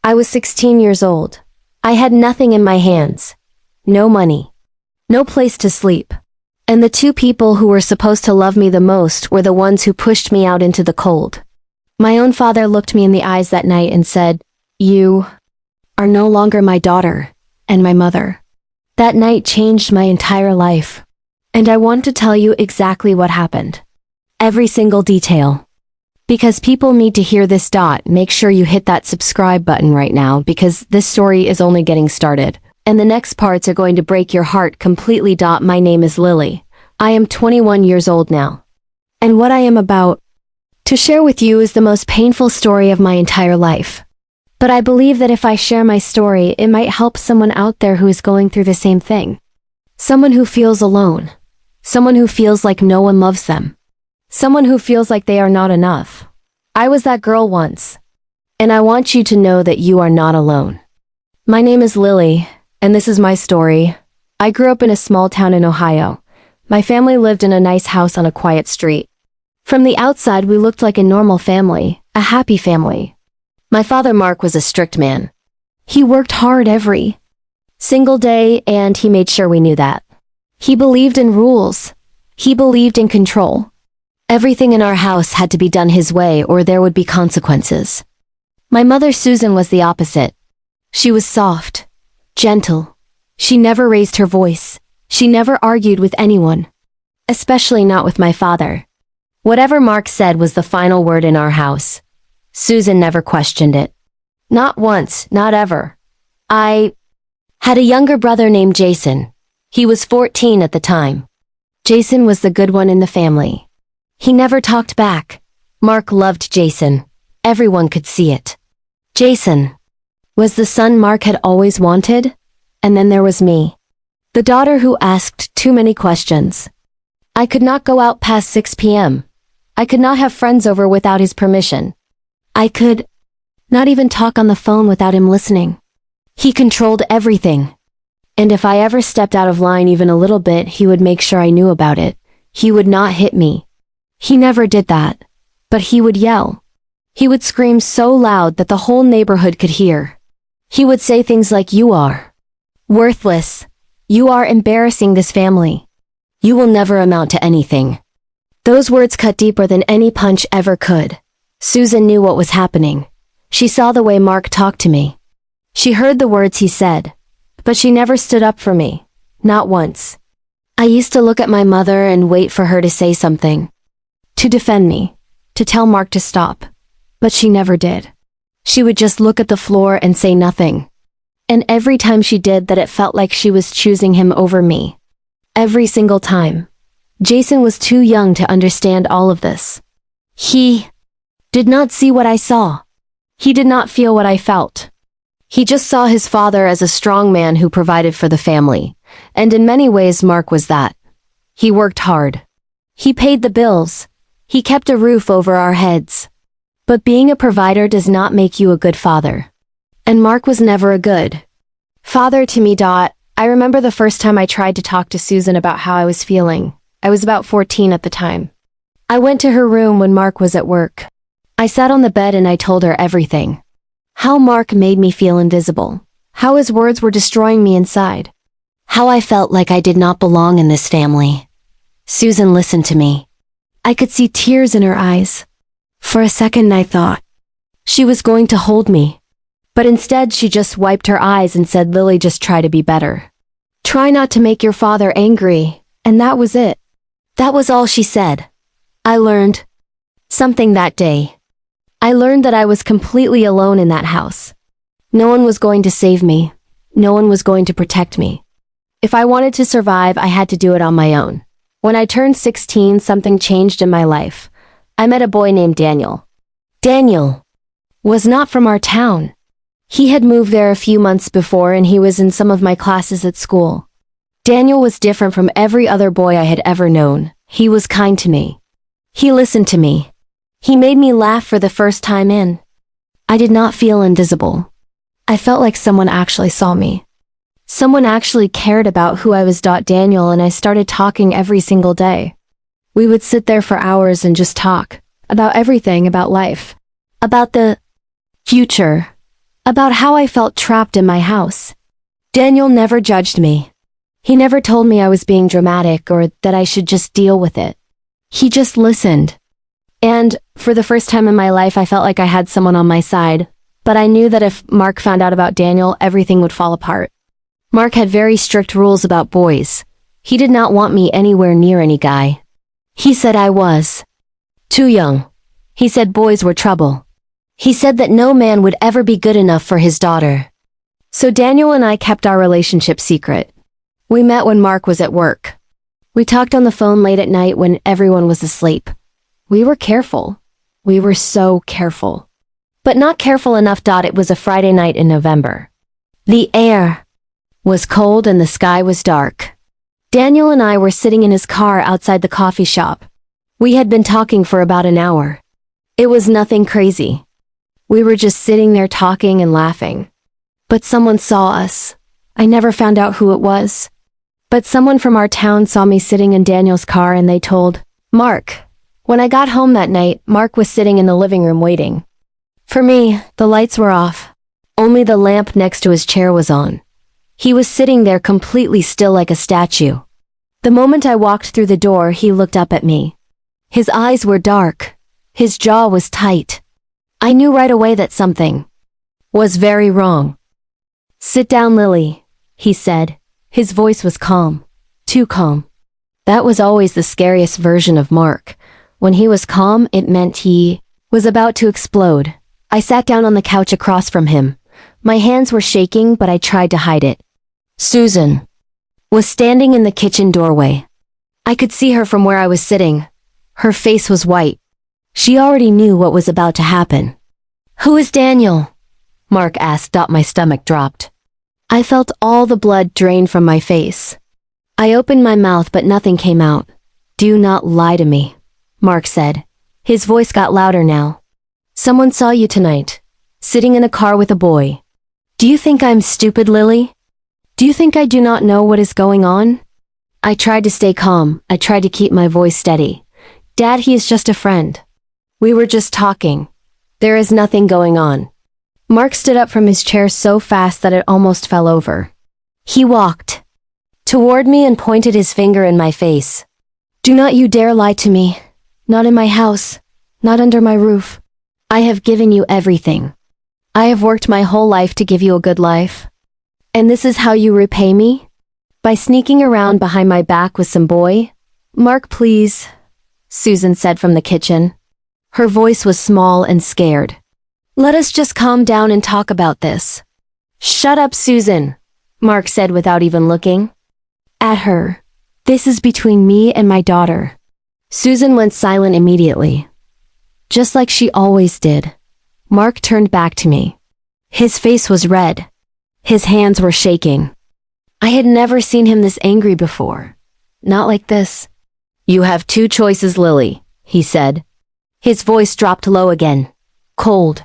I was 16 years old. I had nothing in my hands. No money. No place to sleep. And the two people who were supposed to love me the most were the ones who pushed me out into the cold. My own father looked me in the eyes that night and said, "You are no longer my daughter and my mother." That night changed my entire life. And I want to tell you exactly what happened. Every single detail. Because people need to hear this. Make sure you hit that subscribe button right now because this story is only getting started. And the next parts are going to break your heart completely. My name is Lily. I am 21 years old now. And what I am about to share with you is the most painful story of my entire life. But I believe that if I share my story, it might help someone out there who is going through the same thing. Someone who feels alone. Someone who feels like no one loves them. Someone who feels like they are not enough. I was that girl once. And I want you to know that you are not alone. My name is Lily, and this is my story. I grew up in a small town in Ohio. My family lived in a nice house on a quiet street. From the outside, we looked like a normal family, a happy family. My father, Mark, was a strict man. He worked hard every single day, and he made sure we knew that. He believed in rules. He believed in control. Everything in our house had to be done his way or there would be consequences. My mother, Susan, was the opposite. She was soft, gentle. She never raised her voice. She never argued with anyone. Especially not with my father. Whatever Mark said was the final word in our house. Susan never questioned it. Not once, not ever. I had a younger brother named Jason. He was 14 at the time. Jason was the good one in the family. He never talked back. Mark loved Jason. Everyone could see it. Jason was the son Mark had always wanted, and then there was me. The daughter who asked too many questions. I could not go out past 6 p.m. I could not have friends over without his permission. I could not even talk on the phone without him listening. He controlled everything. And if I ever stepped out of line even a little bit, he would make sure I knew about it. He would not hit me. He never did that. But he would yell. He would scream so loud that the whole neighborhood could hear. He would say things like, "You are worthless. You are embarrassing this family. You will never amount to anything." Those words cut deeper than any punch ever could. Susan knew what was happening. She saw the way Mark talked to me. She heard the words he said. But she never stood up for me. Not once. I used to look at my mother and wait for her to say something. To defend me. To tell Mark to stop. But she never did. She would just look at the floor and say nothing. And every time she did that, it felt like she was choosing him over me. Every single time. Jason was too young to understand all of this. He did not see what I saw. He did not feel what I felt. He just saw his father as a strong man who provided for the family. And in many ways, Mark was that. He worked hard. He paid the bills. He kept a roof over our heads. But being a provider does not make you a good father. And Mark was never a good father to me. I remember the first time I tried to talk to Susan about how I was feeling. I was about 14 at the time. I went to her room when Mark was at work. I sat on the bed and I told her everything. How Mark made me feel invisible. How his words were destroying me inside. How I felt like I did not belong in this family. Susan listened to me. I could see tears in her eyes. For a second I thought she was going to hold me. But instead she just wiped her eyes and said, "Lily, just try to be better. Try not to make your father angry." And that was it. That was all she said. I learned something that day. I learned that I was completely alone in that house. No one was going to save me. No one was going to protect me. If I wanted to survive, I had to do it on my own. When I turned 16, something changed in my life. I met a boy named Daniel. Daniel was not from our town. He had moved there a few months before and he was in some of my classes at school. Daniel was different from every other boy I had ever known. He was kind to me. He listened to me. He made me laugh for the first time in. I did not feel invisible. I felt like someone actually saw me. Someone actually cared about who I was. Daniel and I started talking every single day. We would sit there for hours and just talk about everything, about life, about the future, about how I felt trapped in my house. Daniel never judged me. He never told me I was being dramatic or that I should just deal with it. He just listened. And for the first time in my life, I felt like I had someone on my side, but I knew that if Mark found out about Daniel, everything would fall apart. Mark had very strict rules about boys. He did not want me anywhere near any guy. He said I was too young. He said boys were trouble. He said that no man would ever be good enough for his daughter. So Daniel and I kept our relationship secret. We met when Mark was at work. We talked on the phone late at night when everyone was asleep. We were careful. We were so careful. But not careful enough. It was a Friday night in November. The air was cold and the sky was dark. Daniel and I were sitting in his car outside the coffee shop. We had been talking for about an hour. It was nothing crazy. We were just sitting there talking and laughing. But someone saw us. I never found out who it was. But someone from our town saw me sitting in Daniel's car and they told Mark. When I got home that night, Mark was sitting in the living room waiting. For me, the lights were off. Only the lamp next to his chair was on. He was sitting there completely still like a statue. The moment I walked through the door, he looked up at me. His eyes were dark. His jaw was tight. I knew right away that something was very wrong. Sit down, Lily, he said. His voice was calm. Too calm. That was always the scariest version of Mark. When he was calm, it meant he was about to explode. I sat down on the couch across from him. My hands were shaking, but I tried to hide it. Susan was standing in the kitchen doorway. I could see her from where I was sitting. Her face was white. She already knew what was about to happen. Who is Daniel? Mark asked. My stomach dropped. I felt all the blood drain from my face. I opened my mouth but nothing came out. Do not lie to me, Mark said. His voice got louder now. Someone saw you tonight, sitting in a car with a boy. Do you think I'm stupid, Lily? Do you think I do not know what is going on? I tried to stay calm. I tried to keep my voice steady. Dad, he is just a friend. We were just talking. There is nothing going on. Mark stood up from his chair so fast that it almost fell over. He walked toward me and pointed his finger in my face. Do not you dare lie to me. Not in my house. Not under my roof. I have given you everything. I have worked my whole life to give you a good life. And this is how you repay me? By sneaking around behind my back with some boy? Mark, please, Susan said from the kitchen. Her voice was small and scared. Let us just calm down and talk about this. Shut up, Susan, Mark said without even looking at her. This is between me and my daughter. Susan went silent immediately. Just like she always did. Mark turned back to me. His face was red. His hands were shaking. I had never seen him this angry before. Not like this. You have two choices, Lily, he said. His voice dropped low again. Cold.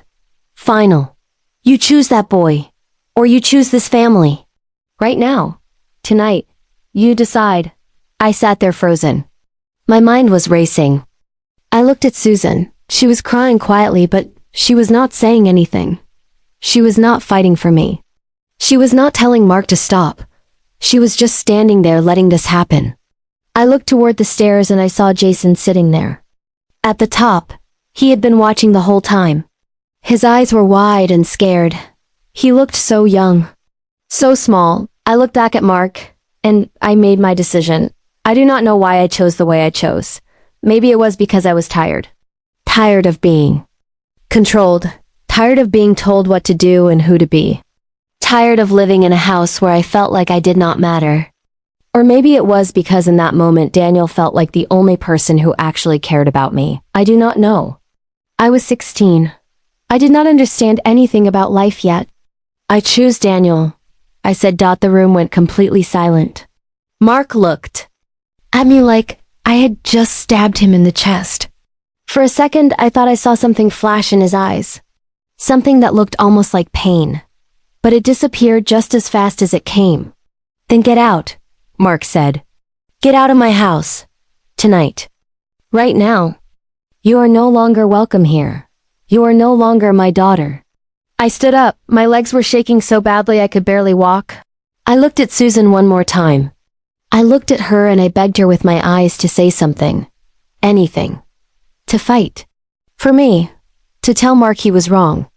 Final. You choose that boy. Or you choose this family. Right now. Tonight. You decide. I sat there frozen. My mind was racing. I looked at Susan. She was crying quietly, but she was not saying anything. She was not fighting for me. She was not telling Mark to stop. She was just standing there letting this happen. I looked toward the stairs and I saw Jason sitting there. At the top, he had been watching the whole time. His eyes were wide and scared. He looked so young. So small. I looked back at Mark, and I made my decision. I do not know why I chose the way I chose. Maybe it was because I was tired. Tired of being controlled. Tired of being told what to do and who to be. Tired of living in a house where I felt like I did not matter. Or maybe it was because in that moment Daniel felt like the only person who actually cared about me. I do not know. I was 16. I did not understand anything about life yet. I choose Daniel, I said. The room went completely silent. Mark looked at me like I had just stabbed him in the chest. For a second, I thought I saw something flash in his eyes. Something that looked almost like pain. But it disappeared just as fast as it came. Then get out, Mark said. Get out of my house. Tonight. Right now. You are no longer welcome here. You are no longer my daughter. I stood up, my legs were shaking so badly I could barely walk. I looked at Susan one more time. I looked at her and I begged her with my eyes to say something. Anything. To fight. For me. To tell Mark he was wrong.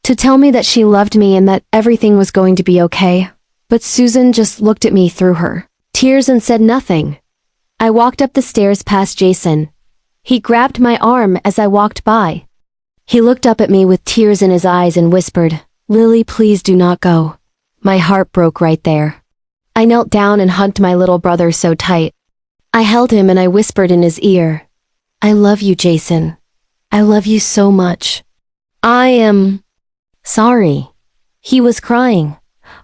To tell me that she loved me and that everything was going to be okay. But Susan just looked at me through her tears and said nothing. I walked up the stairs past Jason. He grabbed my arm as I walked by. He looked up at me with tears in his eyes and whispered, "Lily, please do not go." My heart broke right there. I knelt down and hugged my little brother so tight. I held him and I whispered in his ear, "I love you, Jason. I love you so much. I am sorry." He was crying.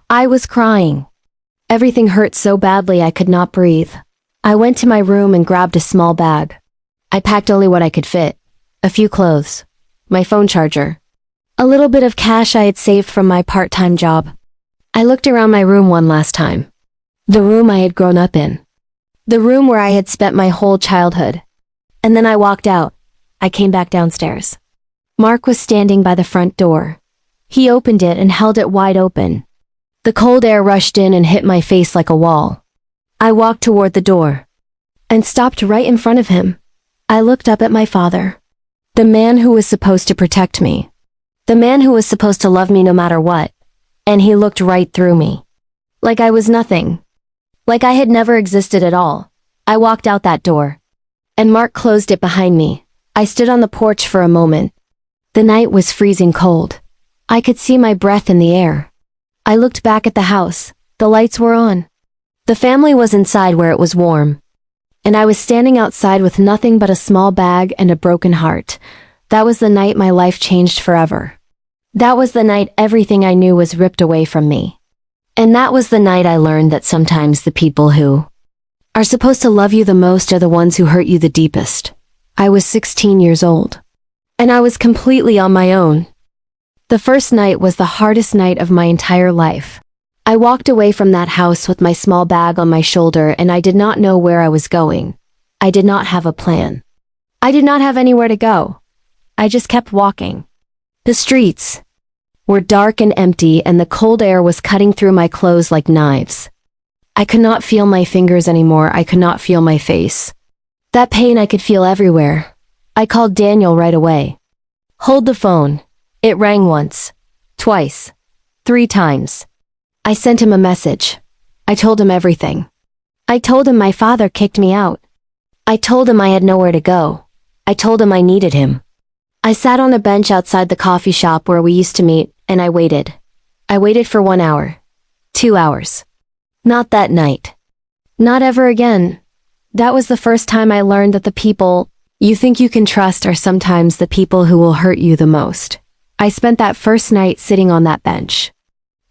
I was crying. Everything hurt so badly I could not breathe. I went to my room and grabbed a small bag. I packed only what I could fit. A few clothes. My phone charger. A little bit of cash I had saved from my part-time job. I looked around my room one last time. The room I had grown up in. The room where I had spent my whole childhood. And then I walked out. I came back downstairs. Mark was standing by the front door. He opened it and held it wide open. The cold air rushed in and hit my face like a wall. I walked toward the door and stopped right in front of him. I looked up at my father. The man who was supposed to protect me. The man who was supposed to love me no matter what. And he looked right through me. Like I was nothing. Like I had never existed at all. I walked out that door. And Mark closed it behind me. I stood on the porch for a moment. The night was freezing cold. I could see my breath in the air. I looked back at the house. The lights were on. The family was inside where it was warm. And I was standing outside with nothing but a small bag and a broken heart. That was the night my life changed forever. That was the night everything I knew was ripped away from me. And that was the night I learned that sometimes the people who are supposed to love you the most are the ones who hurt you the deepest. I was 16 years old. And I was completely on my own. The first night was the hardest night of my entire life. I walked away from that house with my small bag on my shoulder and I did not know where I was going. I did not have a plan. I did not have anywhere to go. I just kept walking. The streets were dark and empty and the cold air was cutting through my clothes like knives. I could not feel my fingers anymore. I could not feel my face. That pain I could feel everywhere. I called Daniel right away. Hold the phone. It rang once, twice, 3 times. I sent him a message. I told him everything. I told him my father kicked me out. I told him I had nowhere to go. I told him I needed him. I sat on a bench outside the coffee shop where we used to meet, and I waited. I waited for 1 hour. 2 hours. Not that night. Not ever again. That was the first time I learned that the people you think you can trust are sometimes the people who will hurt you the most. I spent that first night sitting on that bench.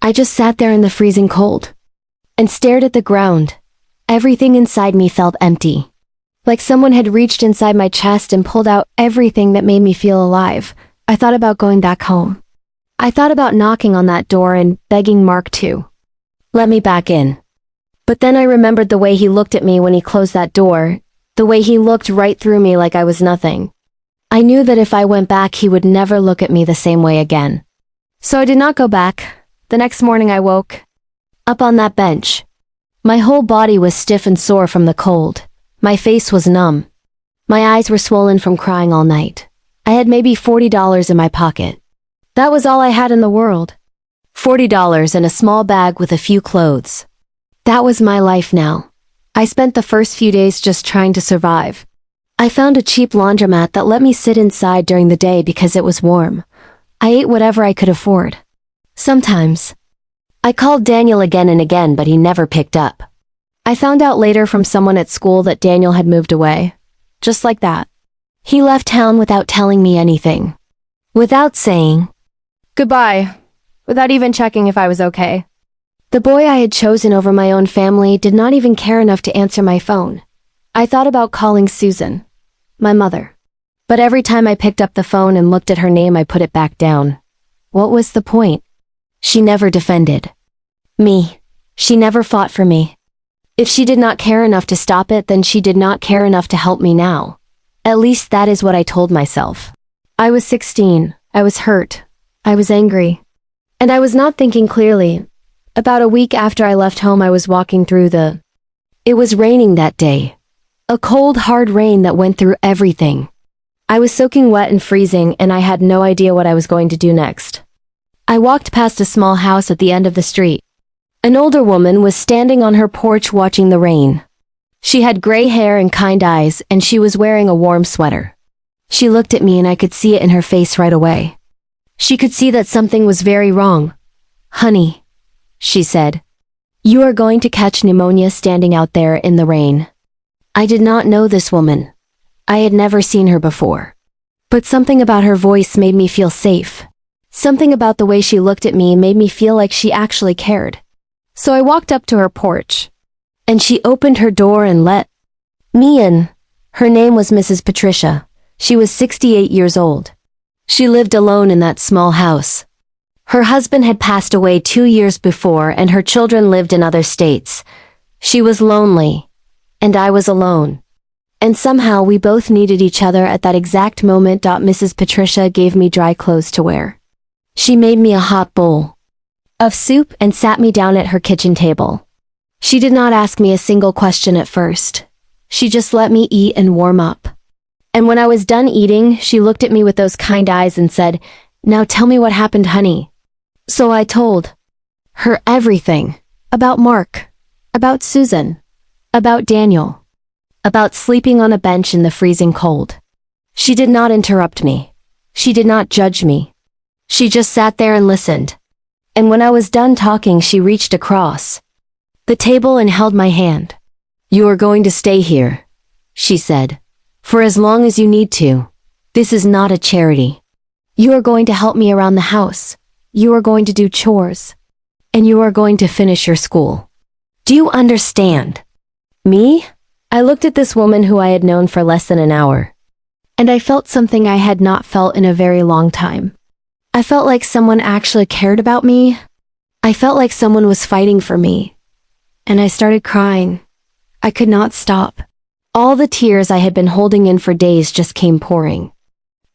I just sat there in the freezing cold and stared at the ground. Everything inside me felt empty. Like someone had reached inside my chest and pulled out everything that made me feel alive. I thought about going back home. I thought about knocking on that door and begging Mark to let me back in. But then I remembered the way he looked at me when he closed that door, the way he looked right through me like I was nothing. I knew that if I went back he would never look at me the same way again. So I did not go back. The next morning I woke up on that bench. My whole body was stiff and sore from the cold. My face was numb. My eyes were swollen from crying all night. I had maybe $40 in my pocket. That was all I had in the world. $40 and a small bag with a few clothes. That was my life now. I spent the first few days just trying to survive. I found a cheap laundromat that let me sit inside during the day because it was warm. I ate whatever I could afford. Sometimes. I called Daniel again and again, but he never picked up. I found out later from someone at school that Daniel had moved away. Just like that. He left town without telling me anything. Without saying goodbye. Without even checking if I was okay. The boy I had chosen over my own family did not even care enough to answer my phone. I thought about calling Susan, my mother. But every time I picked up the phone and looked at her name, I put it back down. What was the point? She never defended me. She never fought for me. If she did not care enough to stop it, then she did not care enough to help me now. At least that is what I told myself. I was 16. I was hurt. I was angry. And I was not thinking clearly. About a week after I left home, I was walking through It was raining that day. A cold, hard rain that went through everything. I was soaking wet and freezing, and I had no idea what I was going to do next. I walked past a small house at the end of the street. An older woman was standing on her porch watching the rain. She had gray hair and kind eyes, and she was wearing a warm sweater. She looked at me and I could see it in her face right away. She could see that something was very wrong. "Honey," she said, "you are going to catch pneumonia standing out there in the rain." I did not know this woman. I had never seen her before. But something about her voice made me feel safe. Something about the way she looked at me made me feel like she actually cared. So I walked up to her porch. And she opened her door and let me in. Her name was Mrs. Patricia. She was 68 years old. She lived alone in that small house. Her husband had passed away 2 years before, and her children lived in other states. She was lonely, and I was alone. And somehow we both needed each other at that exact moment. Mrs. Patricia gave me dry clothes to wear. She made me a hot bowl of soup and sat me down at her kitchen table. She did not ask me a single question at first. She just let me eat and warm up. And when I was done eating, she looked at me with those kind eyes and said, "Now tell me what happened, honey." So I told her everything. About Mark. About Susan. About Daniel. About sleeping on a bench in the freezing cold. She did not interrupt me. She did not judge me. She just sat there and listened. And when I was done talking, she reached across the table and held my hand. "You are going to stay here," she said, "for as long as you need to. This is not a charity. You are going to help me around the house. You are going to do chores. And you are going to finish your school. Do you understand?" Me? I looked at this woman who I had known for less than an hour. And I felt something I had not felt in a very long time. I felt like someone actually cared about me. I felt like someone was fighting for me. And I started crying. I could not stop. All the tears I had been holding in for days just came pouring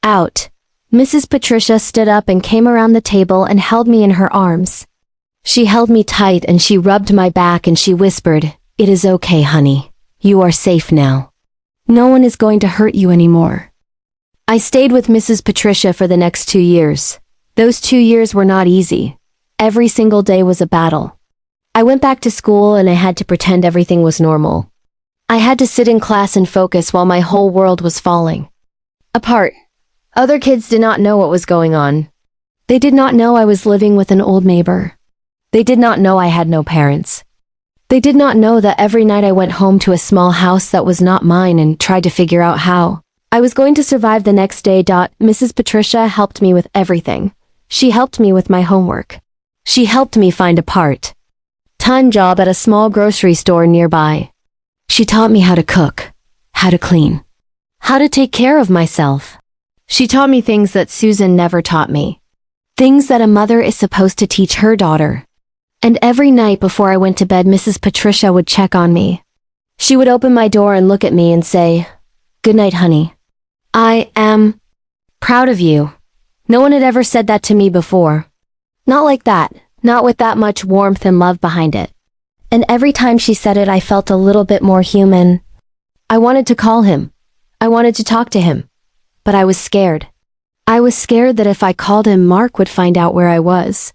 out. Mrs. Patricia stood up and came around the table and held me in her arms. She held me tight and she rubbed my back and she whispered, "It is okay, honey. You are safe now. No one is going to hurt you anymore." I stayed with Mrs. Patricia for the next 2 years. Those 2 years were not easy. Every single day was a battle. I went back to school and I had to pretend everything was normal. I had to sit in class and focus while my whole world was falling apart. Other kids did not know what was going on. They did not know I was living with an old neighbor. They did not know I had no parents. They did not know that every night I went home to a small house that was not mine and tried to figure out how I was going to survive the next day. Mrs. Patricia helped me with everything. She helped me with my homework. She helped me find a part-time job at a small grocery store nearby. She taught me how to cook, how to clean, how to take care of myself. She taught me things that Susan never taught me. Things that a mother is supposed to teach her daughter. And every night before I went to bed, Mrs. Patricia would check on me. She would open my door and look at me and say, "Good night, honey. I am proud of you." No one had ever said that to me before. Not like that, not with that much warmth and love behind it. And every time she said it, I felt a little bit more human. I wanted to call him. I wanted to talk to him. But I was scared. I was scared that if I called him, Mark would find out where I was.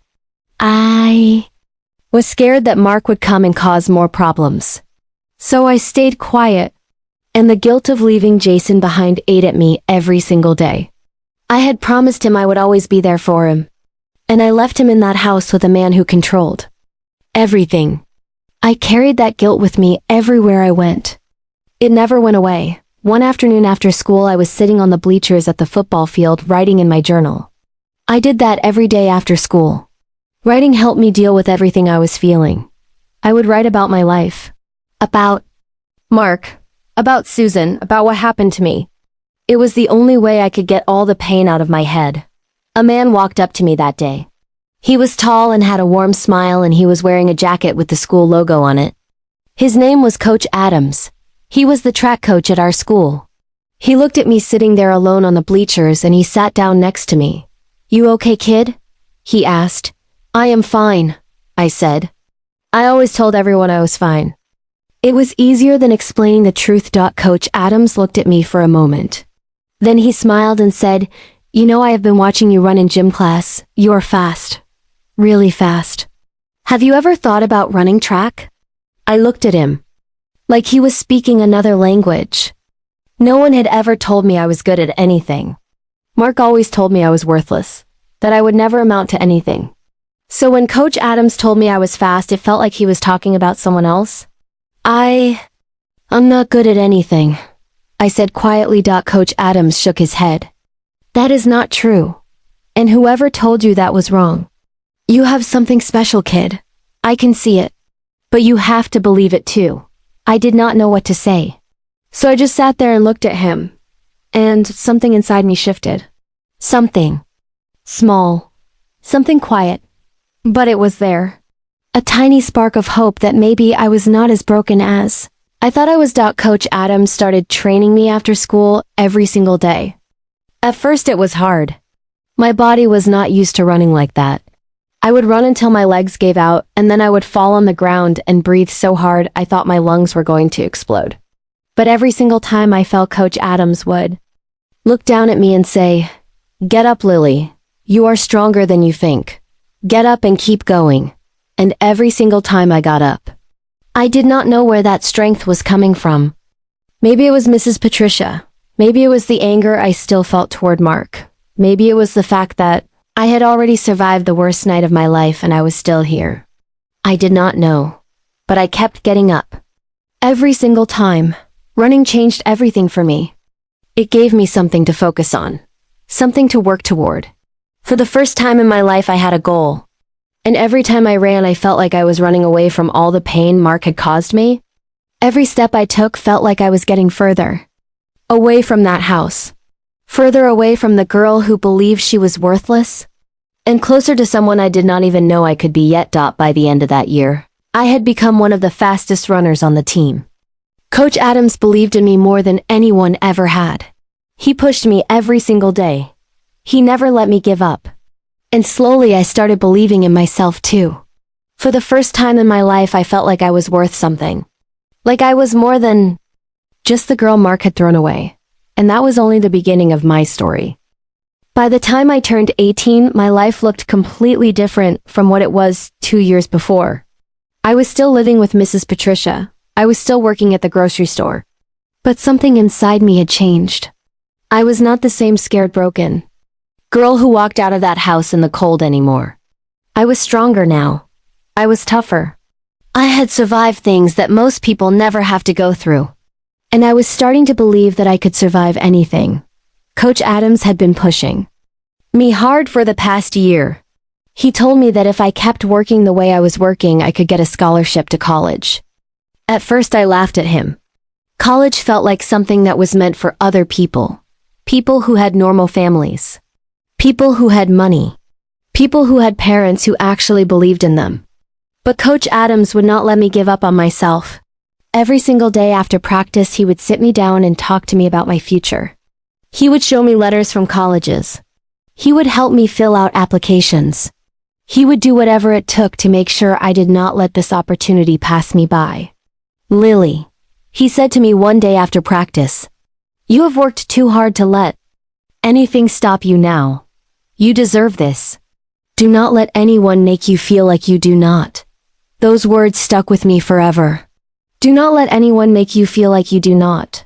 I was scared that Mark would come and cause more problems. So I stayed quiet, and the guilt of leaving Jason behind ate at me every single day. I had promised him I would always be there for him, and I left him in that house with a man who controlled everything. I carried that guilt with me everywhere I went. It never went away. One afternoon after school, I was sitting on the bleachers at the football field writing in my journal. I did that every day after school. Writing helped me deal with everything I was feeling. I would write about my life. About Mark. About Susan. About what happened to me. It was the only way I could get all the pain out of my head. A man walked up to me that day. He was tall and had a warm smile, and he was wearing a jacket with the school logo on it. His name was Coach Adams. He was the track coach at our school. He looked at me sitting there alone on the bleachers and he sat down next to me. "You okay, kid?" he asked. I am fine, I said. I always told everyone I was fine. It was easier than explaining the truth. Coach Adams looked at me for a moment. Then he smiled and said, "You know, I have been watching you run in gym class. You are fast. Really fast. Have you ever thought about running track?" I looked at him. Like he was speaking another language. No one had ever told me I was good at anything. Mark always told me I was worthless, that I would never amount to anything. So when Coach Adams told me I was fast, it felt like he was talking about someone else. I'm not good at anything, I said quietly. Coach Adams shook his head. That is not true. And whoever told you that was wrong. You have something special, kid. I can see it. But you have to believe it too. I did not know what to say. So I just sat there and looked at him. And something inside me shifted. Something. Small. Something quiet. But it was there. A tiny spark of hope that maybe I was not as broken as I thought I was. Coach Adams started training me after school every single day. At first it was hard. My body was not used to running like that. I would run until my legs gave out, and then I would fall on the ground and breathe so hard I thought my lungs were going to explode. But every single time I fell, Coach Adams would look down at me and say, "Get up, Lily. You are stronger than you think. Get up and keep going." And every single time I got up, I did not know where that strength was coming from. Maybe it was Mrs. Patricia. Maybe it was the anger I still felt toward Mark. Maybe it was the fact that I had already survived the worst night of my life and I was still here. I did not know, but I kept getting up. Every single time, running changed everything for me. It gave me something to focus on, something to work toward. For the first time in my life, I had a goal. And every time I ran, I felt like I was running away from all the pain Mark had caused me. Every step I took felt like I was getting further. Away from that house. Further away from the girl who believed she was worthless. And closer to someone I did not even know I could be yet. By the end of that year, I had become one of the fastest runners on the team. Coach Adams believed in me more than anyone ever had. He pushed me every single day. He never let me give up. And slowly I started believing in myself too. For the first time in my life, I felt like I was worth something. Like I was more than just the girl Mark had thrown away. And that was only the beginning of my story. By the time I turned 18, my life looked completely different from what it was 2 years before. I was still living with Mrs. Patricia. I was still working at the grocery store. But something inside me had changed. I was not the same scared, broken girl who walked out of that house in the cold anymore. I was stronger now. I was tougher. I had survived things that most people never have to go through. And I was starting to believe that I could survive anything. Coach Adams had been pushing me hard for the past year. He told me that if I kept working the way I was working, I could get a scholarship to college. At first I laughed at him. College felt like something that was meant for other people. People who had normal families. People who had money. People who had parents who actually believed in them. But Coach Adams would not let me give up on myself. Every single day after practice, he would sit me down and talk to me about my future. He would show me letters from colleges. He would help me fill out applications. He would do whatever it took to make sure I did not let this opportunity pass me by. "Lily," he said to me one day after practice, "you have worked too hard to let anything stop you now. You deserve this. Do not let anyone make you feel like you do not." Those words stuck with me forever. Do not let anyone make you feel like you do not.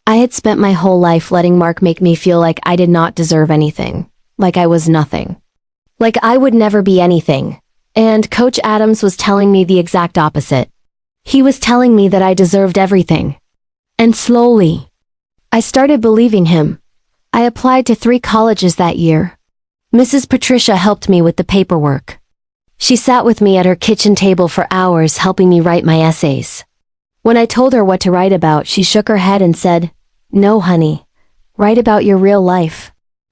I had spent my whole life letting Mark make me feel like I did not deserve anything, like I was nothing, like I would never be anything. And Coach Adams was telling me the exact opposite. He was telling me that I deserved everything. And slowly, I started believing him. I applied to 3 colleges that year. Mrs. Patricia helped me with the paperwork. She sat with me at her kitchen table for hours helping me write my essays. When I told her what to write about, she shook her head and said, "No, honey. Write about your real life.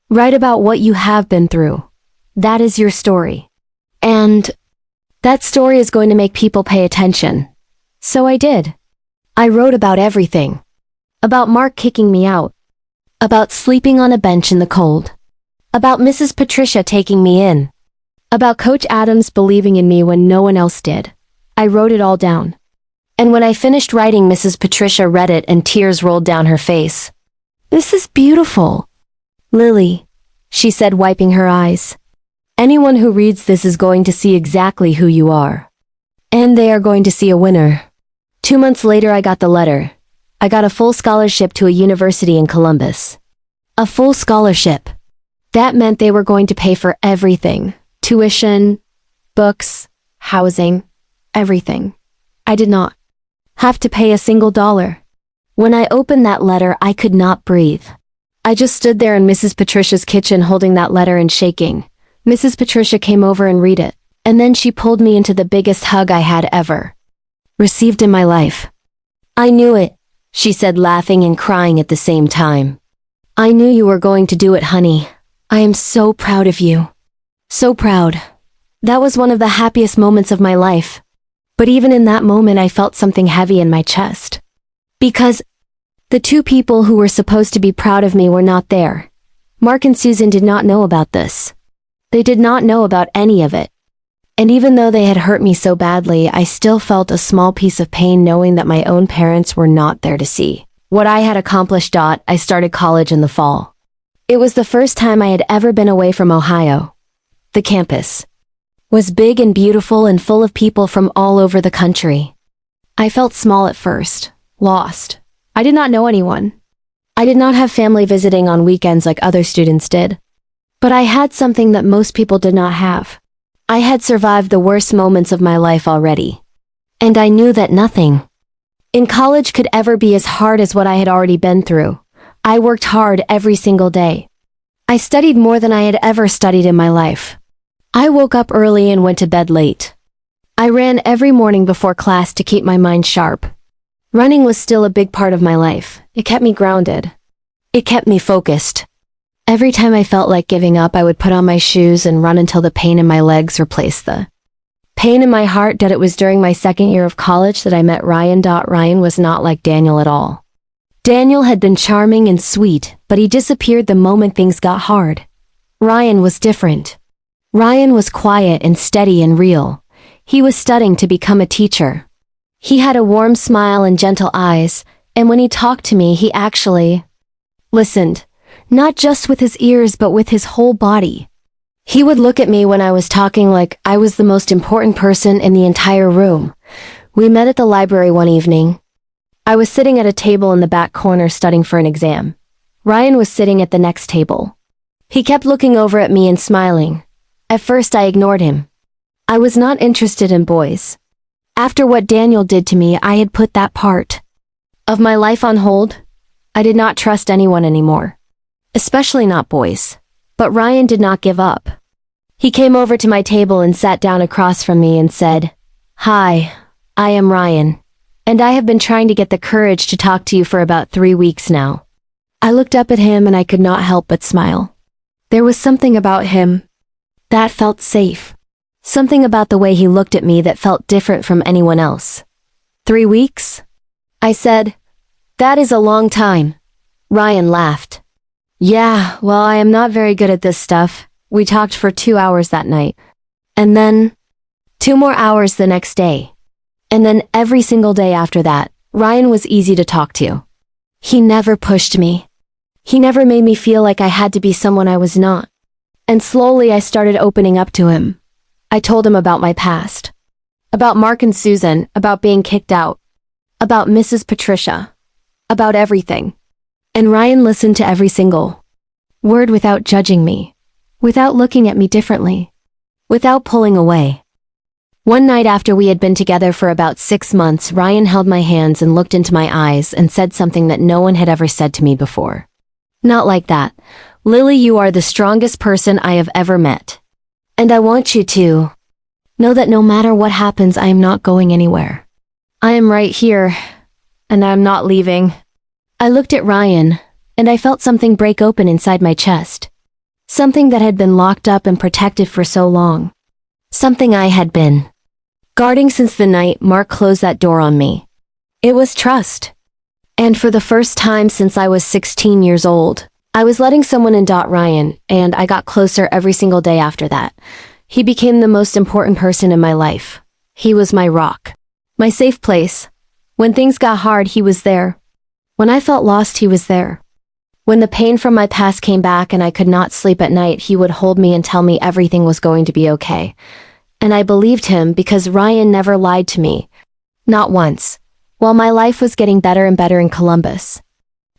Write about what you have been through. That is your story. And that story is going to make people pay attention." So I did. I wrote about everything. About Mark kicking me out. About sleeping on a bench in the cold. About Mrs. Patricia taking me in. About Coach Adams believing in me when no one else did. I wrote it all down. And when I finished writing, Mrs. Patricia read it and tears rolled down her face. "This is beautiful, Lily," she said, wiping her eyes. "Anyone who reads this is going to see exactly who you are. And they are going to see a winner." 2 months later, I got the letter. I got a full scholarship to a university in Columbus. A full scholarship. That meant they were going to pay for everything. Tuition, books, housing, everything. I did not have to pay a single dollar. When I opened that letter, I could not breathe. I just stood there in Mrs. Patricia's kitchen holding that letter and shaking. Mrs. Patricia came over and read it, and then she pulled me into the biggest hug I had ever received in my life. "I knew it," she said, laughing and crying at the same time. "I knew you were going to do it, honey. I am so proud of you. So proud." That was one of the happiest moments of my life. But even in that moment, I felt something heavy in my chest. Because the two people who were supposed to be proud of me were not there. Mark and Susan did not know about this. They did not know about any of it. And even though they had hurt me so badly, I still felt a small piece of pain knowing that my own parents were not there to see what I had accomplished. I started college in the fall. It was the first time I had ever been away from Ohio. The campus was big and beautiful and full of people from all over the country. I felt small at first, lost. I did not know anyone. I did not have family visiting on weekends like other students did. But I had something that most people did not have. I had survived the worst moments of my life already. And I knew that nothing in college could ever be as hard as what I had already been through. I worked hard every single day. I studied more than I had ever studied in my life. I woke up early and went to bed late. I ran every morning before class to keep my mind sharp. Running was still a big part of my life. It kept me grounded. It kept me focused. Every time I felt like giving up, I would put on my shoes and run until the pain in my legs replaced the pain in my heart. It was during my second year of college that I met Ryan. Ryan was not like Daniel at all. Daniel had been charming and sweet, but he disappeared the moment things got hard. Ryan was different. Ryan was quiet and steady and real. He was studying to become a teacher. He had a warm smile and gentle eyes, and when he talked to me, he actually listened, not just with his ears but with his whole body. He would look at me when I was talking like I was the most important person in the entire room. We met at the library one evening. I was sitting at a table in the back corner studying for an exam. Ryan was sitting at the next table. He kept looking over at me and smiling. At first I ignored him. I was not interested in boys. After what Daniel did to me, I had put that part of my life on hold. I did not trust anyone anymore. Especially not boys. But Ryan did not give up. He came over to my table and sat down across from me and said, "Hi, I am Ryan, and I have been trying to get the courage to talk to you for about 3 weeks now." I looked up at him and I could not help but smile. There was something about him that felt safe. Something about the way he looked at me that felt different from anyone else. 3 weeks? I said, "That is a long time." Ryan laughed. "Yeah, well, I am not very good at this stuff." We talked for 2 hours that night. And then 2 more hours the next day. And then every single day after that. Ryan was easy to talk to. He never pushed me. He never made me feel like I had to be someone I was not. And slowly I started opening up to him. I told him about my past. About Mark and Susan, about being kicked out. About Mrs. Patricia. About everything. And Ryan listened to every single word without judging me. Without looking at me differently. Without pulling away. One night after we had been together for about 6 months, Ryan held my hands and looked into my eyes and said something that no one had ever said to me before. "Not like that. Lily, you are the strongest person I have ever met. And I want you to know that no matter what happens, I am not going anywhere. I am right here, and I am not leaving." I looked at Ryan, and I felt something break open inside my chest. Something that had been locked up and protected for so long. Something I had been guarding since the night Mark closed that door on me. It was trust. And for the first time since I was 16 years old, I was letting someone in. Ryan, and I got closer every single day after that. He became the most important person in my life. He was my rock. My safe place. When things got hard, he was there. When I felt lost, he was there. When the pain from my past came back and I could not sleep at night, he would hold me and tell me everything was going to be okay. And I believed him because Ryan never lied to me. Not once. While my life was getting better and better in Columbus,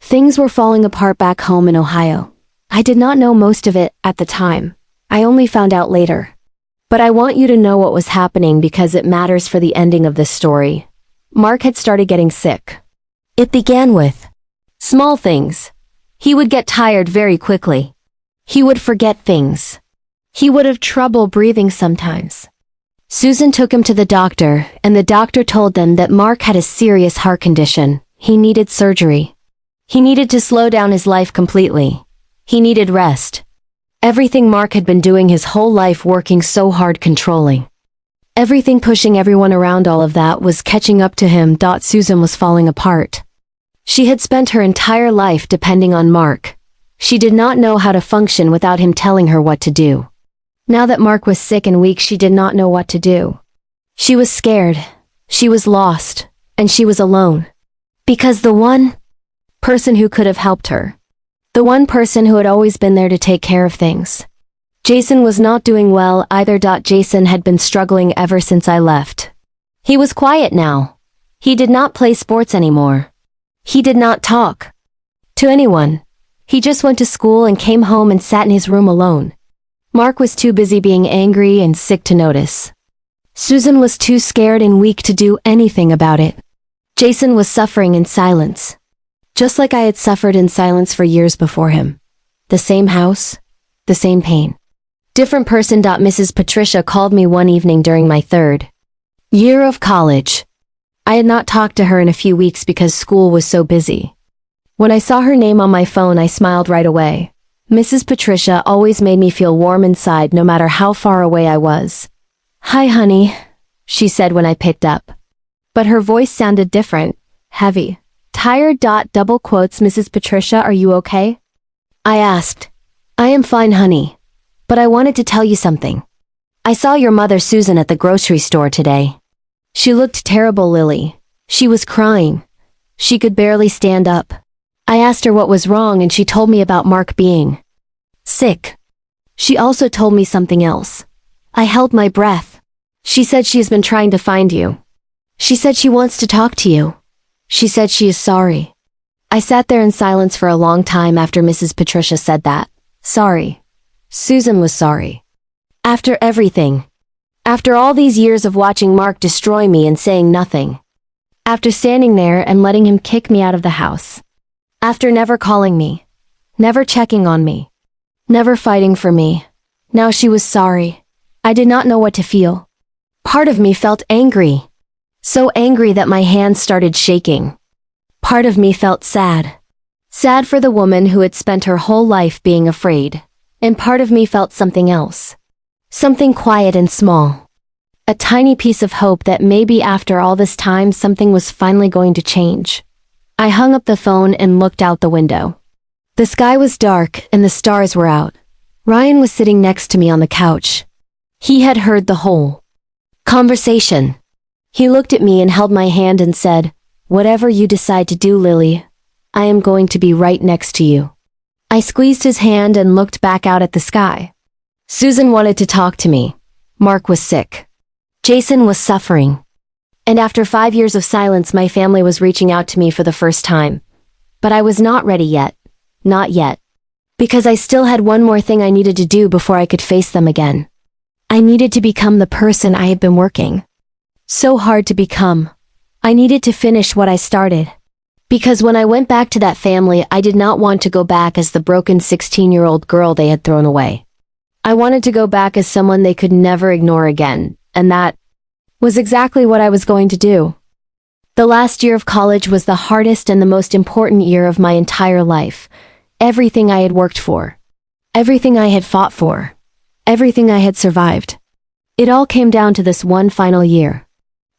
things were falling apart back home in Ohio. I did not know most of it at the time. I only found out later. But I want you to know what was happening because it matters for the ending of this story. Mark had started getting sick. It began with small things. He would get tired very quickly. He would forget things. He would have trouble breathing sometimes. Susan took him to the doctor, and the doctor told them that Mark had a serious heart condition. He needed surgery. He needed to slow down his life completely. He needed rest. Everything Mark had been doing his whole life, working so hard, controlling. Everything, pushing everyone around, all of that was catching up to him. Susan was falling apart. She had spent her entire life depending on Mark. She did not know how to function without him telling her what to do. Now that Mark was sick and weak, she did not know what to do. She was scared. She was lost. And she was alone. Because the one person who could have helped her, the one person who had always been there to take care of things, Jason, was not doing well either. Jason had been struggling ever since I left. He was quiet now. He did not play sports anymore. He did not talk to anyone. He just went to school and came home and sat in his room alone. Mark was too busy being angry and sick to notice. Susan was too scared and weak to do anything about it. Jason was suffering in silence. Just like I had suffered in silence for years before him. The same house, the same pain. Different person. Mrs. Patricia called me one evening during my 3rd year of college. I had not talked to her in a few weeks because school was so busy. When I saw her name on my phone, I smiled right away. Mrs. Patricia always made me feel warm inside no matter how far away I was. "Hi, honey," she said when I picked up. But her voice sounded different, heavy, tired. Double quotes, "Mrs. Patricia, are you okay?" I asked. "I am fine, honey. But I wanted to tell you something. I saw your mother Susan at the grocery store today. She looked terrible, Lily. She was crying. She could barely stand up. I asked her what was wrong and she told me about Mark being sick. She also told me something else. I held my breath. She said she has been trying to find you. She said she wants to talk to you. She said she is sorry." I sat there in silence for a long time after Mrs. Patricia said that. Sorry. Susan was sorry. After everything. After all these years of watching Mark destroy me and saying nothing. After standing there and letting him kick me out of the house. After never calling me. Never checking on me. Never fighting for me. Now she was sorry. I did not know what to feel. Part of me felt angry. So angry that my hands started shaking. Part of me felt sad. Sad for the woman who had spent her whole life being afraid. And part of me felt something else. Something quiet and small. A tiny piece of hope that maybe after all this time something was finally going to change. I hung up the phone and looked out the window. The sky was dark and the stars were out. Ryan was sitting next to me on the couch. He had heard the whole conversation. He looked at me and held my hand and said, "Whatever you decide to do, Lily, I am going to be right next to you." I squeezed his hand and looked back out at the sky. Susan wanted to talk to me. Mark was sick. Jason was suffering. And after 5 years of silence, my family was reaching out to me for the first time. But I was not ready yet. Not yet. Because I still had one more thing I needed to do before I could face them again. I needed to become the person I had been working so hard to become. I needed to finish what I started. Because when I went back to that family, I did not want to go back as the broken 16-year-old girl they had thrown away. I wanted to go back as someone they could never ignore again, and that was exactly what I was going to do. The last year of college was the hardest and the most important year of my entire life. Everything I had worked for. Everything I had fought for. Everything I had survived. It all came down to this one final year.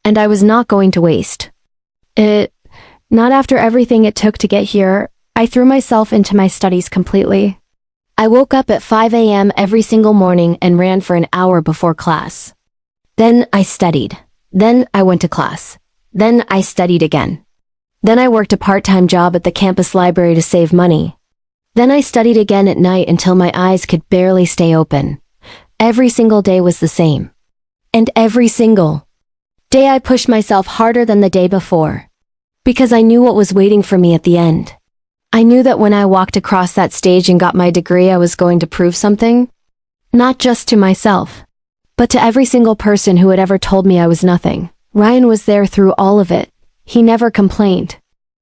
And I was not going to waste it. Not after everything it took to get here. I threw myself into my studies completely. I woke up at 5 a.m. every single morning and ran for an hour before class. Then I studied. Then I went to class. Then I studied again. Then I worked a part-time job at the campus library to save money. Then I studied again at night until my eyes could barely stay open. Every single day was the same. And every single day I pushed myself harder than the day before. Because I knew what was waiting for me at the end. I knew that when I walked across that stage and got my degree, I was going to prove something. Not just to myself, but to every single person who had ever told me I was nothing. Ryan was there through all of it. He never complained.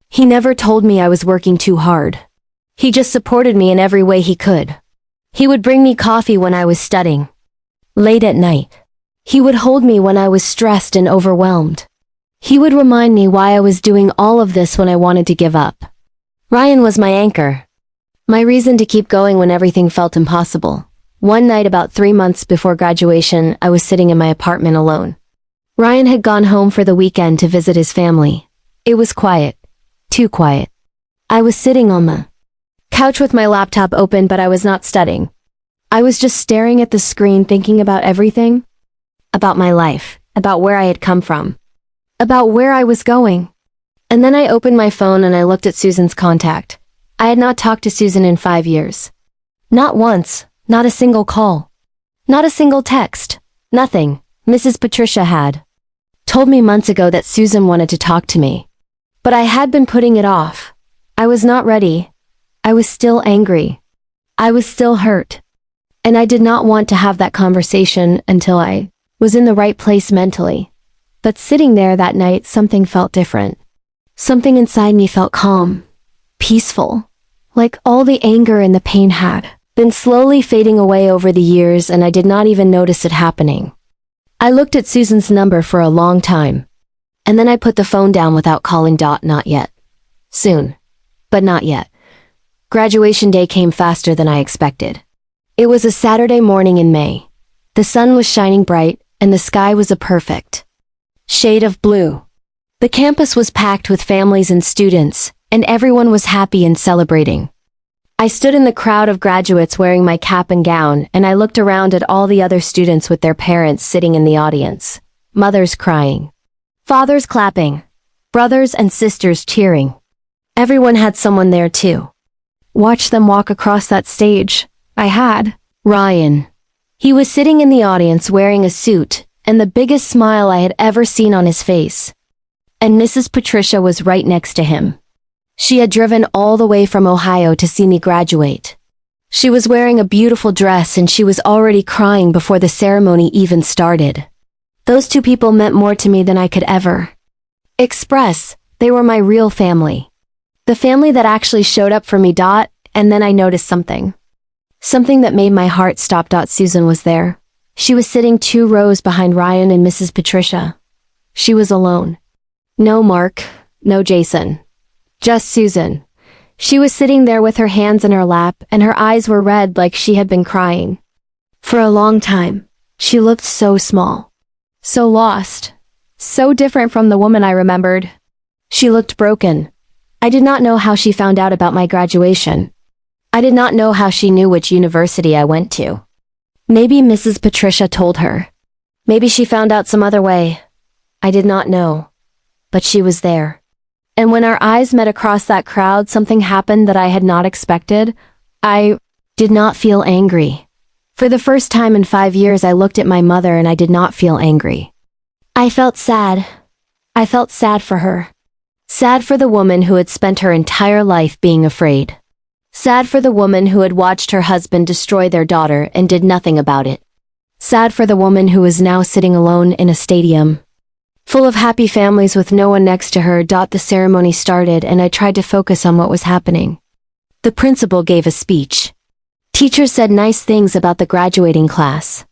He never told me I was working too hard. He just supported me in every way he could. He would bring me coffee when I was studying. Late at night. He would hold me when I was stressed and overwhelmed. He would remind me why I was doing all of this when I wanted to give up. Ryan was my anchor. My reason to keep going when everything felt impossible. One night about 3 months before graduation, I was sitting in my apartment alone. Ryan had gone home for the weekend to visit his family. It was quiet. Too quiet. I was sitting on the couch with my laptop open, but I was not studying. I was just staring at the screen, thinking about everything. About my life. About where I had come from. About where I was going. And then I opened my phone and I looked at Susan's contact. I had not talked to Susan in 5 years. Not once. Not a single call. Not a single text. Nothing. Mrs. Patricia had told me months ago that Susan wanted to talk to me. But I had been putting it off. I was not ready. I was still angry. I was still hurt. And I did not want to have that conversation until I was in the right place mentally. But sitting there that night, something felt different. Something inside me felt calm, peaceful, like all the anger and the pain had been slowly fading away over the years, and I did not even notice it happening. I looked at Susan's number for a long time, and then I put the phone down without calling. Not yet. Soon. But not yet. Graduation day came faster than I expected. It was a Saturday morning in May. The sun was shining bright, and the sky was a perfect shade of blue. The campus was packed with families and students, and everyone was happy and celebrating. I stood in the crowd of graduates wearing my cap and gown, and I looked around at all the other students with their parents sitting in the audience. Mothers crying. Fathers clapping. Brothers and sisters cheering. Everyone had someone there too. Watch them walk across that stage. I had Ryan. He was sitting in the audience wearing a suit, and the biggest smile I had ever seen on his face. And Mrs. Patricia was right next to him. She had driven all the way from Ohio to see me graduate. She was wearing a beautiful dress, and she was already crying before the ceremony even started. Those two people meant more to me than I could ever express. They were my real family. The family that actually showed up for me. And then I noticed something. Something that made my heart stop. Susan was there. She was sitting 2 rows behind Ryan and Mrs. Patricia. She was alone. No Mark, no Jason. Just Susan. She was sitting there with her hands in her lap, and her eyes were red like she had been crying. For a long time, she looked so small. So lost. So different from the woman I remembered. She looked broken. I did not know how she found out about my graduation. I did not know how she knew which university I went to. Maybe Mrs. Patricia told her. Maybe she found out some other way. I did not know. But she was there. And when our eyes met across that crowd, something happened that I had not expected. I did not feel angry. For the first time in 5 years, I looked at my mother and I did not feel angry. I felt sad. I felt sad for her. Sad for the woman who had spent her entire life being afraid. Sad for the woman who had watched her husband destroy their daughter and did nothing about it. Sad for the woman who was now sitting alone in a stadium, full of happy families with no one next to her. The ceremony started, and I tried to focus on what was happening. The principal gave a speech. Teachers said nice things about the graduating class.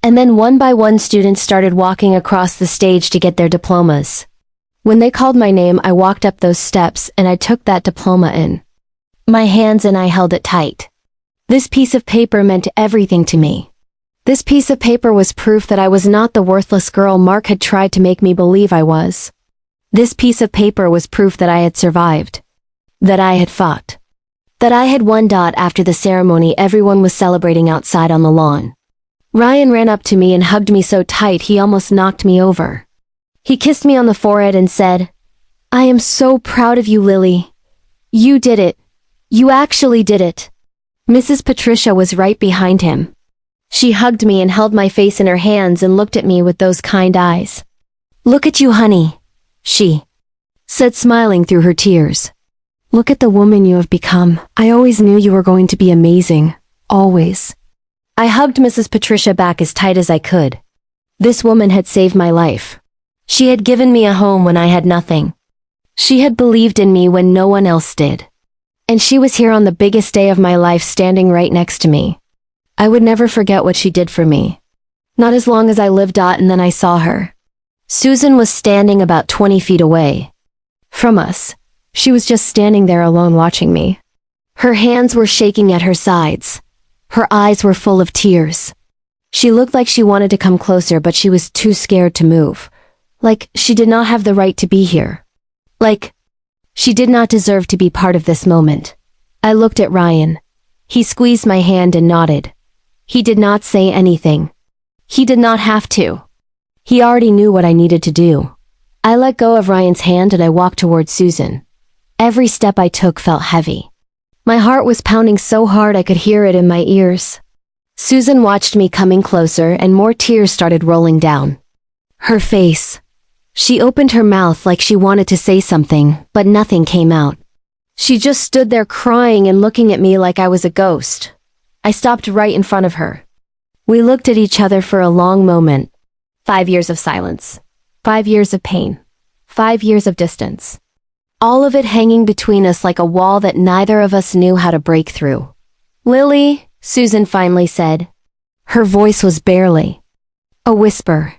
And then one by one students started walking across the stage to get their diplomas. When they called my name, I walked up those steps and I took that diploma in my hands and I held it tight. This piece of paper meant everything to me. This piece of paper was proof that I was not the worthless girl Mark had tried to make me believe I was. This piece of paper was proof that I had survived. That I had fought. That I had won. After the ceremony, everyone was celebrating outside on the lawn. Ryan ran up to me and hugged me so tight he almost knocked me over. He kissed me on the forehead and said, "I am so proud of you, Lily. You did it. You actually did it." Mrs. Patricia was right behind him. She hugged me and held my face in her hands and looked at me with those kind eyes. "Look at you, honey," she said, smiling through her tears. "Look at the woman you have become. I always knew you were going to be amazing. Always." I hugged Mrs. Patricia back as tight as I could. This woman had saved my life. She had given me a home when I had nothing. She had believed in me when no one else did. And she was here on the biggest day of my life, standing right next to me. I would never forget what she did for me. Not as long as I lived. And then I saw her. Susan was standing about 20 feet away from us. She was just standing there alone watching me. Her hands were shaking at her sides. Her eyes were full of tears. She looked like she wanted to come closer, but she was too scared to move. Like she did not have the right to be here. Like she did not deserve to be part of this moment. I looked at Ryan. He squeezed my hand and nodded. He did not say anything. He did not have to. He already knew what I needed to do. I let go of Ryan's hand and I walked towards Susan. Every step I took felt heavy. My heart was pounding so hard I could hear it in my ears. Susan watched me coming closer and more tears started rolling down her face. She opened her mouth like she wanted to say something, but nothing came out. She just stood there crying and looking at me like I was a ghost. I stopped right in front of her. We looked at each other for a long moment. 5 years of silence. 5 years of pain. 5 years of distance. All of it hanging between us like a wall that neither of us knew how to break through. "Lily," Susan finally said. Her voice was barely a whisper.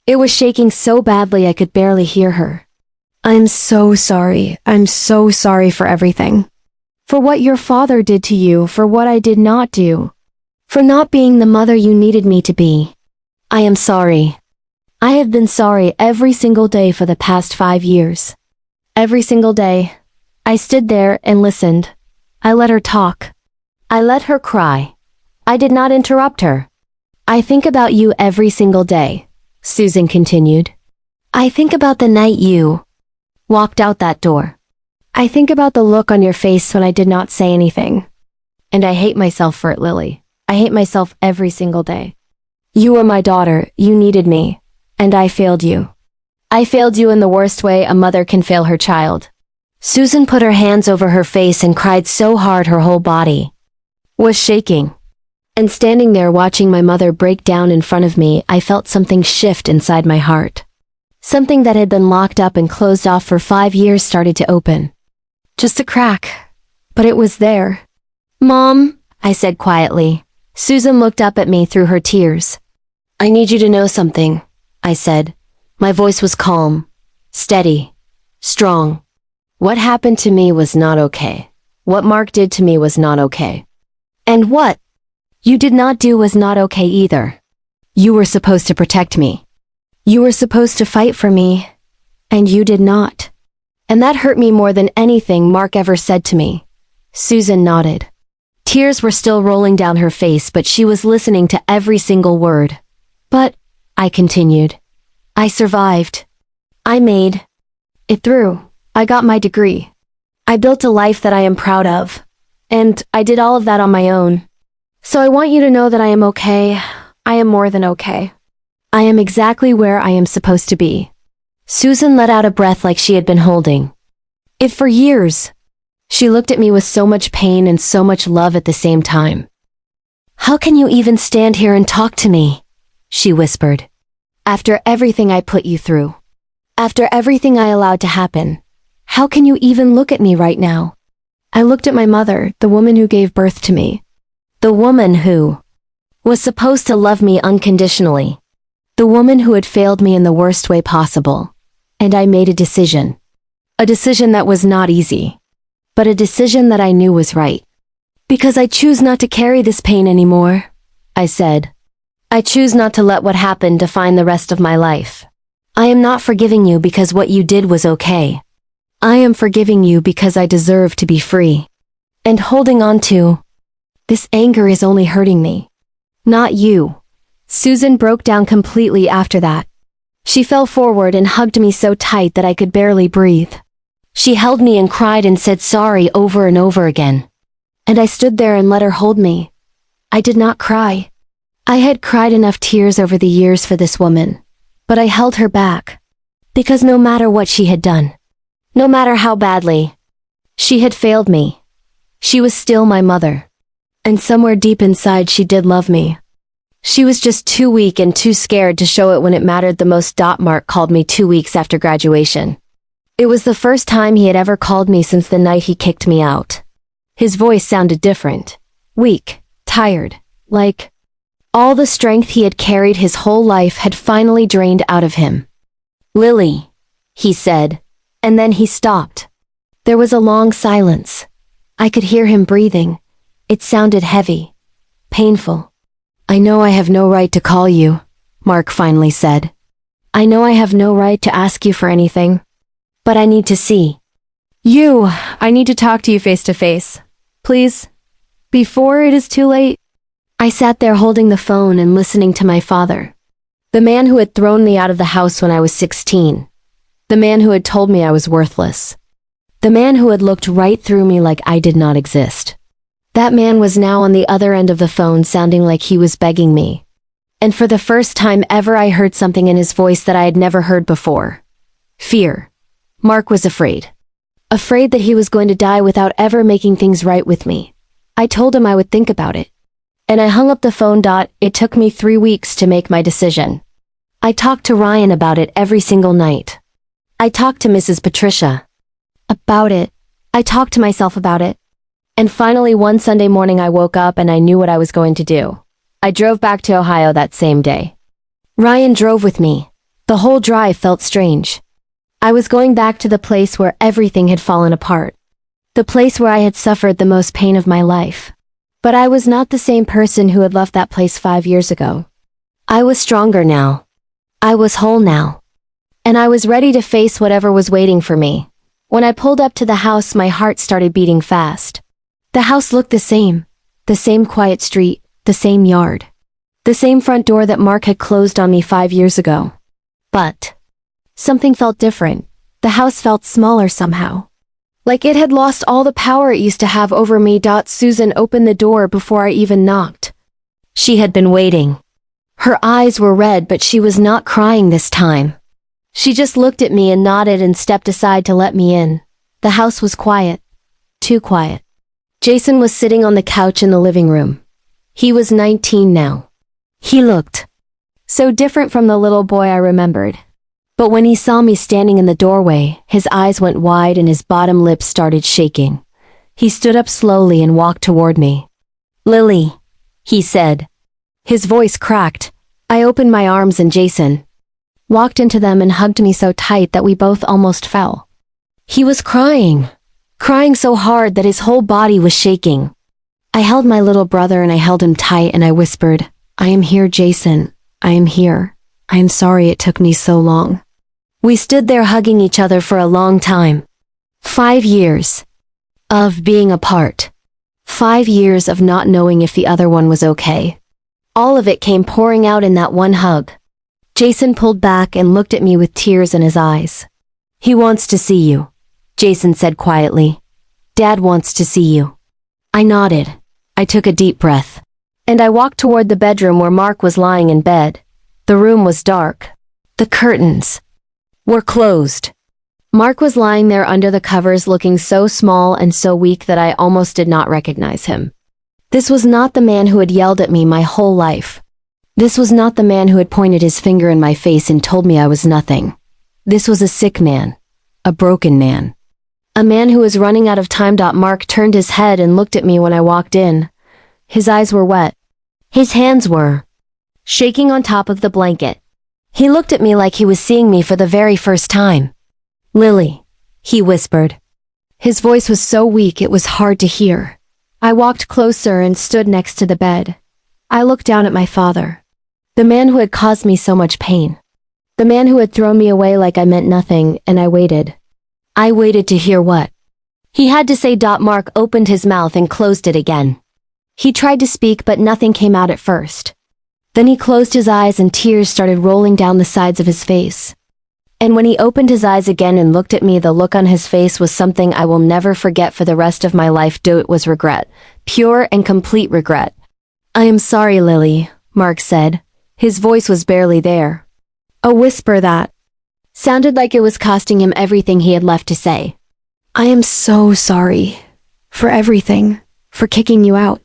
It was shaking so badly I could barely hear her. "I'm so sorry. I'm so sorry for everything. For what your father did to you, for what I did not do. For not being the mother you needed me to be. I am sorry. I have been sorry every single day for the past 5 years. Every single day. I stood there and listened. I let her talk. I let her cry. I did not interrupt her. I think about you every single day," Susan continued. "I think about the night you walked out that door. I think about the look on your face when I did not say anything. And I hate myself for it, Lily. I hate myself every single day. You were my daughter, you needed me, and I failed you. I failed you in the worst way a mother can fail her child." Susan put her hands over her face and cried so hard her whole body was shaking. And standing there watching my mother break down in front of me, I felt something shift inside my heart. Something that had been locked up and closed off for 5 years started to open. Just a crack. But it was there. "Mom," I said quietly. Susan looked up at me through her tears. "I need you to know something," I said. My voice was calm, steady, strong. "What happened to me was not okay. What Mark did to me was not okay. And what you did not do was not okay either. You were supposed to protect me. You were supposed to fight for me, and you did not. And that hurt me more than anything Mark ever said to me." Susan nodded. Tears were still rolling down her face, but she was listening to every single word. "But," I continued, "I survived. I made it through. I got my degree. I built a life that I am proud of. And I did all of that on my own. So I want you to know that I am okay. I am more than okay. I am exactly where I am supposed to be." Susan let out a breath like she had been holding it for years. She looked at me with so much pain and so much love at the same time. "How can you even stand here and talk to me?" she whispered. "After everything I put you through. After everything I allowed to happen. How can you even look at me right now?" I looked at my mother, the woman who gave birth to me. The woman who was supposed to love me unconditionally. The woman who had failed me in the worst way possible. And I made a decision. A decision that was not easy. But a decision that I knew was right. "Because I choose not to carry this pain anymore," I said. "I choose not to let what happened define the rest of my life. I am not forgiving you because what you did was okay. I am forgiving you because I deserve to be free. and holding on to. This anger is only hurting me. Not you. Susan broke down completely after that. She fell forward and hugged me so tight that I could barely breathe. She held me and cried and said sorry over and over again. And I stood there and let her hold me. I did not cry. I had cried enough tears over the years for this woman, but I held her back. Because no matter what she had done, no matter how badly, she had failed me. She was still my mother. And somewhere deep inside she did love me. She was just too weak and too scared to show it when it mattered the most. Mark called me 2 weeks after graduation. It was the first time he had ever called me since the night he kicked me out. His voice sounded different. Weak, tired, like all the strength he had carried his whole life had finally drained out of him. "Lily," he said, and then he stopped. There was a long silence. I could hear him breathing. It sounded heavy, painful. "I know I have no right to call you," Mark finally said. "I know I have no right to ask you for anything. But I need to see you. I need to talk to you face to face. Please, before it is too late." I sat there holding the phone and listening to my father. The man who had thrown me out of the house when I was 16. The man who had told me I was worthless. The man who had looked right through me like I did not exist. That man was now on the other end of the phone, sounding like he was begging me. And for the first time ever I heard something in his voice that I had never heard before. Fear. Mark was afraid. Afraid that he was going to die without ever making things right with me. I told him I would think about it. And I hung up the phone. It took me 3 weeks to make my decision. I talked to Ryan about it every single night. I talked to Mrs. Patricia about it. I talked to myself about it. And finally one Sunday morning I woke up and I knew what I was going to do. I drove back to Ohio that same day. Ryan drove with me. The whole drive felt strange. I was going back to the place where everything had fallen apart. The place where I had suffered the most pain of my life. But I was not the same person who had left that place 5 years ago. I was stronger now. I was whole now. And I was ready to face whatever was waiting for me. When I pulled up to the house, my heart started beating fast. The house looked the same quiet street, the same yard. The same front door that Mark had closed on me 5 years ago. But something felt different. The house felt smaller somehow. Like it had lost all the power it used to have over me. Susan opened the door before I even knocked. She had been waiting. Her eyes were red, but she was not crying this time. She just looked at me and nodded and stepped aside to let me in. The house was quiet. Too quiet. Jason was sitting on the couch in the living room. He was 19 now. He looked so different from the little boy I remembered. But when he saw me standing in the doorway, his eyes went wide and his bottom lip started shaking. He stood up slowly and walked toward me. "Lily," he said. His voice cracked. I opened my arms and Jason walked into them and hugged me so tight that we both almost fell. He was crying so hard that his whole body was shaking. I held my little brother and I held him tight and I whispered, "I am here, Jason. I am here. I am sorry it took me so long." We stood there hugging each other for a long time. 5 years of being apart. 5 years of not knowing if the other one was okay. All of it came pouring out in that one hug. Jason pulled back and looked at me with tears in his eyes. "He wants to see you," Jason said quietly. "Dad wants to see you." I nodded. I took a deep breath. And I walked toward the bedroom where Mark was lying in bed. The room was dark. The curtains were closed. Mark was lying there under the covers, looking so small and so weak that I almost did not recognize him. This was not the man who had yelled at me my whole life. This was not the man who had pointed his finger in my face and told me I was nothing. This was a sick man. A broken man. A man who was running out of time. Mark turned his head and looked at me when I walked in. His eyes were wet. His hands were shaking on top of the blanket. He looked at me like he was seeing me for the very first time. "Lily," he whispered. His voice was so weak it was hard to hear. I walked closer and stood next to the bed. I looked down at my father. The man who had caused me so much pain. The man who had thrown me away like I meant nothing, and I waited. I waited to hear what He had to say. Mark opened his mouth and closed it again. He tried to speak, but nothing came out at first. Then he closed his eyes and tears started rolling down the sides of his face. And when he opened his eyes again and looked at me, the look on his face was something I will never forget for the rest of my life. It was regret. Pure and complete regret. "I am sorry, Lily," Mark said. His voice was barely there. A whisper that sounded like it was costing him everything he had left to say. "I am so sorry. For everything. For kicking you out.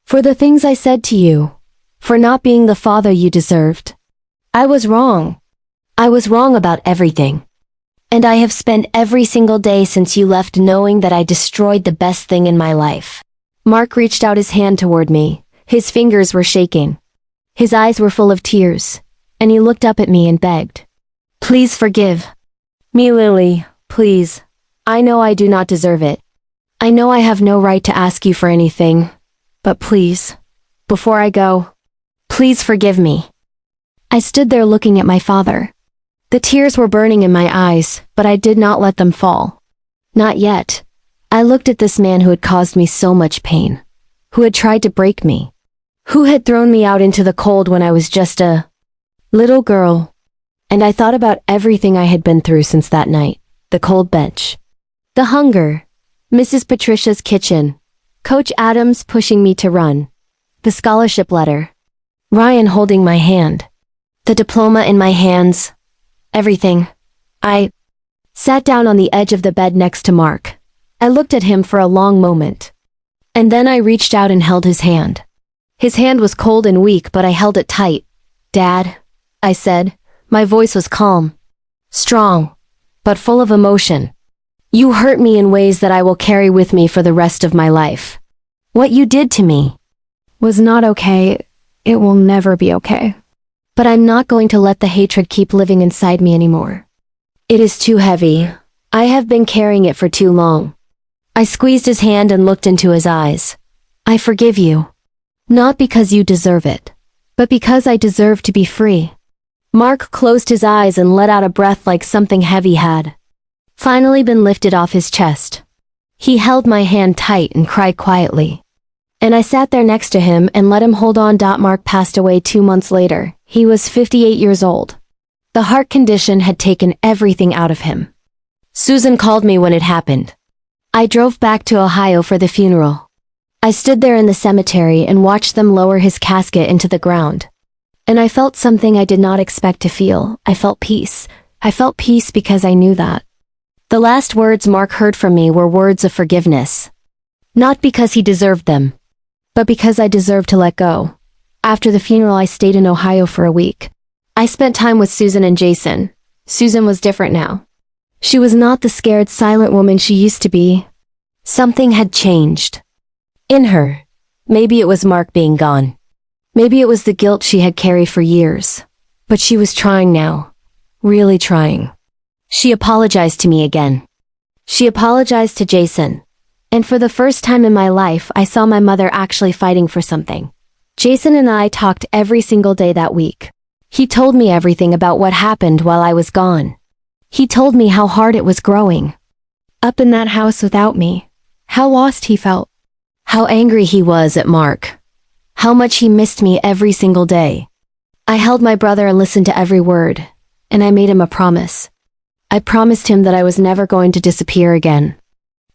For the things I said to you. For not being the father you deserved. I was wrong. I was wrong about everything. And I have spent every single day since you left knowing that I destroyed the best thing in my life." Mark reached out his hand toward me. His fingers were shaking. His eyes were full of tears, and he looked up at me and begged, "Please forgive me, Lily, please. I know I do not deserve it. I know I have no right to ask you for anything, but please, before I go, please forgive me." I stood there looking at my father. The tears were burning in my eyes, but I did not let them fall. Not yet. I looked at this man who had caused me so much pain, who had tried to break me, who had thrown me out into the cold when I was just a little girl. And I thought about everything I had been through since that night. The cold bench. The hunger. Mrs. Patricia's kitchen. Coach Adams pushing me to run. The scholarship letter. Ryan holding my hand. The diploma in my hands. Everything. I sat down on the edge of the bed next to Mark. I looked at him for a long moment. And then I reached out and held his hand. His hand was cold and weak, but I held it tight. "Dad," I said. My voice was calm. Strong. But full of emotion. "You hurt me in ways that I will carry with me for the rest of my life. What you did to me was not okay. It will never be okay. But I'm not going to let the hatred keep living inside me anymore. It is too heavy. I have been carrying it for too long." I squeezed his hand and looked into his eyes. "I forgive you. Not because you deserve it, but because I deserve to be free." Mark closed his eyes and let out a breath like something heavy had finally been lifted off his chest. He held my hand tight and cried quietly. And I sat there next to him and let him hold on. Mark passed away 2 months later. He was 58 years old. The heart condition had taken everything out of him. Susan called me when it happened. I drove back to Ohio for the funeral. I stood there in the cemetery and watched them lower his casket into the ground. And I felt something I did not expect to feel. I felt peace. I felt peace because I knew that the last words Mark heard from me were words of forgiveness. Not because he deserved them, but because I deserved to let go. After the funeral, I stayed in Ohio for a week. I spent time with Susan and Jason. Susan was different now. She was not the scared, silent woman she used to be. Something had changed in her. Maybe it was Mark being gone. Maybe it was the guilt she had carried for years. But she was trying now. Really trying. She apologized to me again. She apologized to Jason. And for the first time in my life, I saw my mother actually fighting for something. Jason and I talked every single day that week. He told me everything about what happened while I was gone. He told me how hard it was growing up in that house without me. How lost he felt. How angry he was at Mark. How much he missed me every single day. I held my brother and listened to every word, and I made him a promise. I promised him that I was never going to disappear again.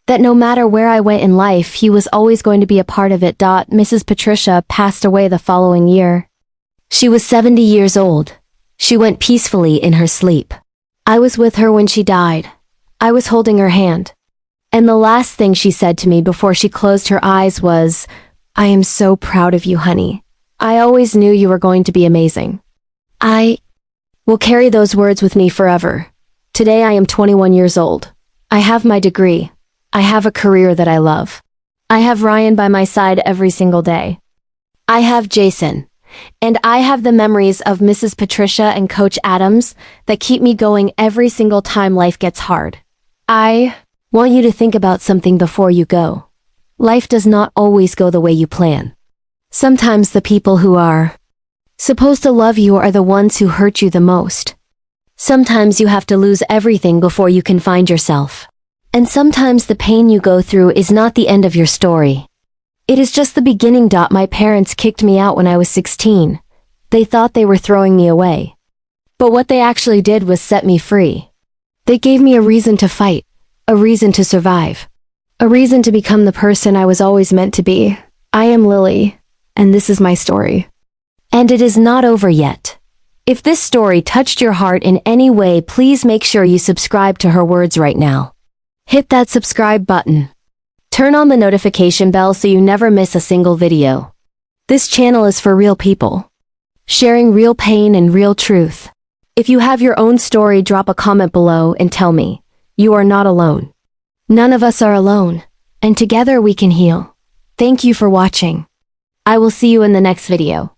That no matter where I went in life, he was always going to be a part of it. Mrs. Patricia passed away the following year. She was 70 years old. She went peacefully in her sleep. I was with her when she died. I was holding her hand. And the last thing she said to me before she closed her eyes was, "I am so proud of you, honey. I always knew you were going to be amazing." I will carry those words with me forever. Today I am 21 years old. I have my degree. I have a career that I love. I have Ryan by my side every single day. I have Jason. And I have the memories of Mrs. Patricia and Coach Adams that keep me going every single time life gets hard. I want you to think about something before you go. Life does not always go the way you plan. Sometimes the people who are supposed to love you are the ones who hurt you the most. Sometimes you have to lose everything before you can find yourself. And sometimes the pain you go through is not the end of your story. It is just the beginning. My parents kicked me out when I was 16. They thought they were throwing me away. But what they actually did was set me free. They gave me a reason to fight, a reason to survive, a reason to become the person I was always meant to be. I am Lily, and this is my story. And it is not over yet. If this story touched your heart in any way, please make sure you subscribe to her words right now. Hit that subscribe button. Turn on the notification bell so you never miss a single video. This channel is for real people, sharing real pain and real truth. If you have your own story, drop a comment below and tell me. You are not alone. None of us are alone, and together we can heal. Thank you for watching. I will see you in the next video.